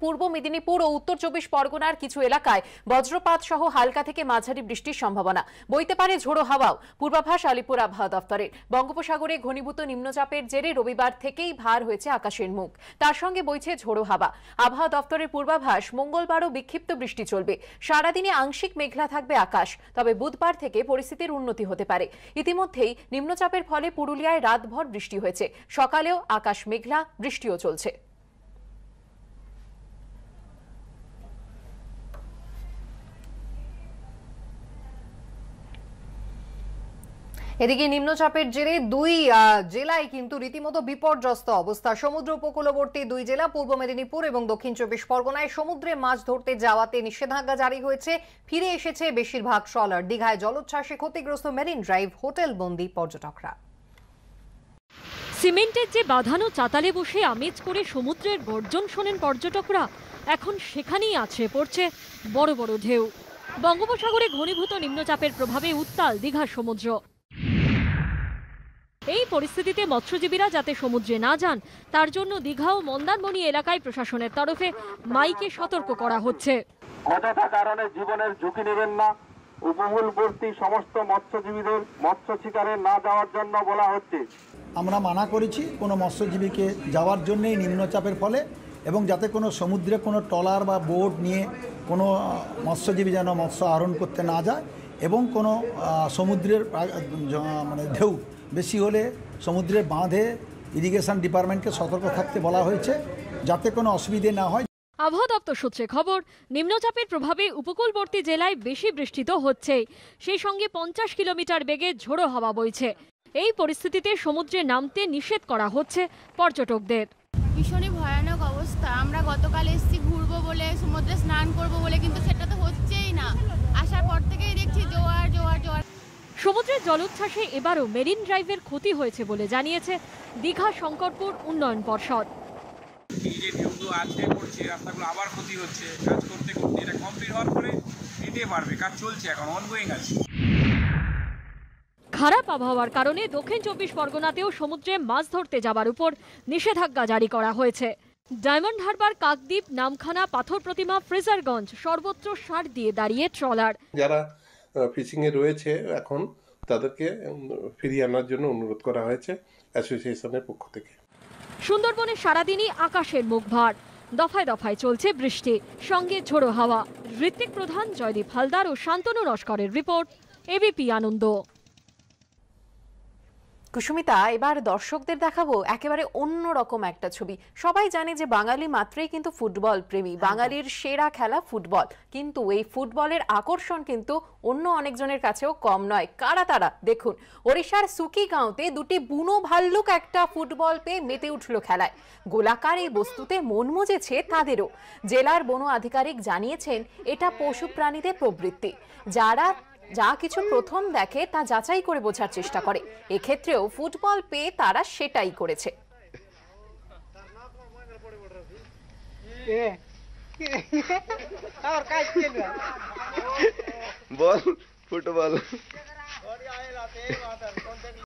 পূর্ব মেদিনীপুর ও উত্তর চব্বিশ পরগনার কিছু এলাকায় বজ্রপাত সহ হালকা থেকে মাঝারি বৃষ্টির সম্ভাবনা, বইতে পারে ঝোড়ো হাওয়াও। পূর্বাভাস আলিপুর আবহাওয়া দফতরের। বঙ্গোপসাগরে ঘনীভূত নিম্নচাপের জেরে রবিবার থেকেই ভার হয়েছে আকাশের মুখ, তার সঙ্গে বইছে ঝোড়ো হাওয়া। আবহাওয়া দফতরের পূর্বাভাস, মঙ্গলবারও বিক্ষিপ্ত বৃষ্টি চলবে। সারাদিনে আংশিক মেঘলা থাকবে আকাশ, তবে বুধবার থেকে পরিস্থিতির উন্নতি হতে পারে। ইতিমধ্যেই নিম্নচাপের ফলে পুরুলিয়ায় রাতভর বৃষ্টি হয়েছে, সকালেও আকাশ মেঘলা, বৃষ্টিও চলছে। এদিকে নিম্নচাপের জেরে দুই জেলায় কিন্তু রীতিমতো বিপর্যস্ত অবস্থা। সমুদ্র উপকূলবর্তী দুই জেলা পূর্ব মেদিনীপুর এবং দক্ষিণ চব্বিশ পরগনায় সমুদ্রে মাছ ধরতে যাওয়াতে নিষেধাজ্ঞা জারি হয়েছে। ফিরে এসেছে বেশিরভাগ ট্রলার। দীঘায় জলোচ্ছ্বাসে ক্ষতিগ্রস্ত মেরিন ড্রাইভ, হোটেল বন্দি পর্যটকরা। সিমেন্টের যে বাঁধানো চাতালে বসে আমেজ করে সমুদ্রের গর্জন শোনেন পর্যটকরা, এখন সেখানেই আছড়ে পড়ছে বড় বড় ঢেউ। বঙ্গোপসাগরে ঘনীভূত নিম্নচাপের প্রভাবে উত্তাল দীঘার সমুদ্র। এই পরিস্থিতিতে মৎস্যজীবীরা যাতে সমুদ্রে না যান, তার জন্য দীঘা ও মন্দারমণি এলাকায় প্রশাসনের তরফে মাইকে সতর্ক করা হচ্ছে। অযথা কারণে জীবনের ঝুঁকি নেবেন না। উপকূলবর্তী সমস্ত মৎস্যজীবীদের মৎস্য শিকারে না যাওয়ার জন্য বলা হচ্ছে। আমরা মানা করেছি কোনো মৎস্যজীবীকে যাওয়ার জন্যই নিম্নচাপের ফলে, এবং যাতে কোনো সমুদ্রে কোনো ট্রলার বা বোট নিয়ে কোনো মৎস্যজীবী যেন মৎস্য আহরণ করতে না যায়, এবং কোনো সমুদ্রের মানে ঢেউ বেশি হলে সমুদ্রের বাঁধে ইরিগেশন ডিপার্টমেন্টকে সতর্ক থাকতে বলা হয়েছে, যাতে কোনো অসুবিধে না হয়। আবহাওয়া দপ্তর সূত্রে খবর, নিম্নচাপের প্রভাবে উপকূলবর্তী জেলায় বেশি বৃষ্টি তো হচ্ছেই, সেই সঙ্গে 50 কিলোমিটার বেগে ঝোড়ো হাওয়া বইছে। এই পরিস্থিতিতে সমুদ্রে নামতে নিষেধ করা হচ্ছে পর্যটকদের। ভীষণই ভয়ানক অবস্থা। আমরা গতকাল এসেছি ঘুরবো বলে, সমুদ্রে স্নান করব বলে, কিন্তু সেটা তো হচ্ছেই না। আসার পর থেকেই দেখছি জোয়ার জোয়ার জোয়ার। সমুদ্রের জলোচ্ছ্বাসে এবারও মেরিন ড্রাইভের ক্ষতি হয়েছে বলে জানিয়েছে দীঘা শঙ্করপুর উন্নয়ন পর্ষদ। রাস্তাগুলো আবার ক্ষতি হচ্ছে, কাজ করতে করতে এটা কমপ্লিট হওয়ার পরে নিতে পারবে, কাজ চলছে, এখন অনগোয়িং আছে। খারাপ আবহাওয়ার কারণে দক্ষিণ চব্বিশ পরগনাতেও সমুদ্রে মাছ ধরতে যাবার উপর নিষেধাজ্ঞা জারি করা হয়েছে। ডায়মন্ড হারবার, কাকদ্বীপ, নামখানা, পাথর প্রতিমা, ফ্রেজারগঞ্জ সর্বত্র সার দিয়ে দাঁড়িয়ে ট্রলার। যারা ফিশিং এ রয়েছে এখন তাদেরকে ফিরিয়ে আনার জন্য অনুরোধ করা হয়েছে অ্যাসোসিয়েশনের পক্ষ থেকে। সুন্দরবনে সারাদিনই আকাশের মুখ ভার, দফায় দফায় চলছে বৃষ্টি, সঙ্গে ঝোড়ো হাওয়া। ঋত্বিক প্রধান, জয়দীপ হালদার ও শান্তনু নস্করের রিপোর্ট, এবিপি আনন্দ। কুসুমিতা, এবার দর্শকদের দেখাবো একেবারে অন্যরকম একটা ছবি। সবাই জানে যে বাঙালি মাত্রই কিন্তু ফুটবল প্রেমী, বাঙালির সেরা খেলা ফুটবল। কিন্তু এই ফুটবলের আকর্ষণ কিন্তু অন্য অনেকজনের কাছেও কম নয়। কারা তারা? দেখুন, ওড়িশার সুকিগাঁওতে দুটি বুনো ভাল্লুক একটা ফুটবল পেয়ে মেতে উঠল খেলায়। গোলাকার এই বস্তুতে মন মজেছে তাদেরও। জেলার বন আধিকারিক জানিয়েছেন, এটা পশু প্রাণীদের প্রবৃত্তি, যারা যা কিছু প্রথম দেখে তা যাচাই করে বোঝার চেষ্টা করে। এক্ষেত্রেও ফুটবল পেয়ে তারা সেটাই করেছে। বল ফুটবল